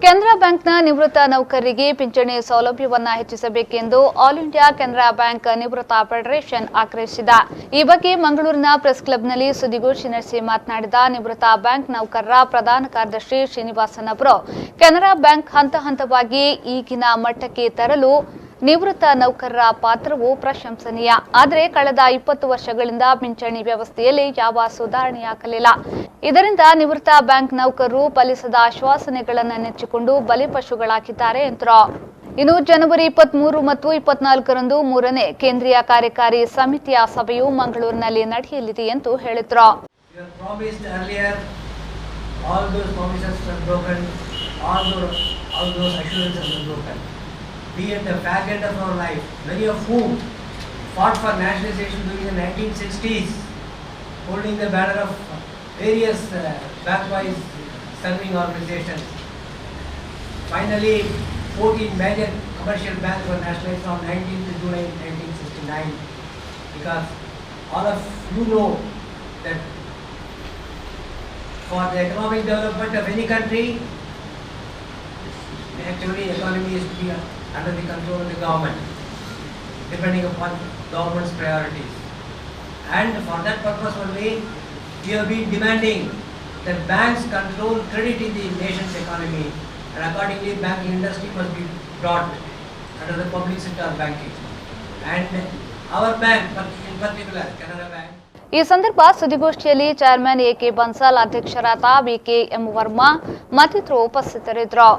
ಕೆನರಾ ಬ್ಯಾಂಕ್ನ ನಿವೃತ್ತ ನೌಕರರಿಗೆ ಪಿಂಚಣಿ ಸೌಲಭ್ಯವನ್ನು ಹೆಚ್ಚಿಸಬೇಕೆಂದು ಆಲ್ ಇಂಡಿಯಾ ಕೆನರಾ ಬ್ಯಾಂಕ್ ನಿವೃತ್ತ ಫೆಡರೇಷನ್ ಆಗ್ರಹಿಸಿದೆ. ಈ ಬಗ್ಗೆ ಮಂಗಳೂರಿನ ಪ್ರೆಸ್ ಕ್ಲಬ್ನಲ್ಲಿ ಸುದ್ದಿಗೋಷ್ಠಿ ನಡೆಸಿ ಮಾತನಾಡಿದ ನಿವೃತ್ತ ಬ್ಯಾಂಕ್ ನೌಕರರ ಪ್ರಧಾನ ಕಾರ್ಯದರ್ಶಿ ಶ್ರೀನಿವಾಸನ್ ಅವರು, ಕೆನರಾ ಬ್ಯಾಂಕ್ ಹಂತ ಹಂತವಾಗಿ ಈಗಿನ ಮಟ್ಟಕ್ಕೆ ತರಲು ನಿವೃತ್ತ ನೌಕರರ ಪಾತ್ರವು ಪ್ರಶಂಸನೀಯ. ಆದರೆ ಕಳೆದ 20 ವರ್ಷಗಳಿಂದ ಪಿಂಚಣಿ ವ್ಯವಸ್ಥೆಯಲ್ಲಿ ಯಾವ ಸುಧಾರಣೆಯಾಗಲಿಲ್ಲ. ಇದರಿಂದ ನಿವೃತ್ತ ಬ್ಯಾಂಕ್ ನೌಕರರು ಫಲಿಸದ ಆಶ್ವಾಸನೆಗಳನ್ನು ನೆಚ್ಚಿಕೊಂಡು ಬಲಿಪಶುಗಳಾಗಿದ್ದಾರೆ ಎಂದರು. ಇನ್ನು ಜನವರಿ 23 ಮತ್ತು 24ರಂದು 3ನೇ ಕೇಂದ್ರೀಯ ಕಾರ್ಯಕಾರಿ ಸಮಿತಿಯ ಸಭೆಯು ಮಂಗಳೂರಿನಲ್ಲಿ ನಡೆಯಲಿದೆ ಎಂದು ಹೇಳಿದರು. Be at the fag end of our life, many of whom fought for nationalization during the 1960s, holding the banner of various bank-wise serving organizations. Finally, 14 major commercial banks were nationalized from 19th July 1969, because all of you know that for the economic development of any country, actually economy is to be under the control of the government, depending upon government's priorities. And for that purpose only, we have been demanding that banks control credit in the nation's economy, and accordingly banking industry must be brought under the public sector banking. And our bank, in particular, Canara Bank. ಈ ಸಂದರ್ಭ ಸುದ್ದಿಗೋಷ್ಠಿಯಲ್ಲಿ chairman A K Bansal, ಅಧ್ಯಕ್ಷರಾದ BK M Verma ಮತ್ತಿತರರು ಉಪಸ್ಥಿತರಿದ್ದರು.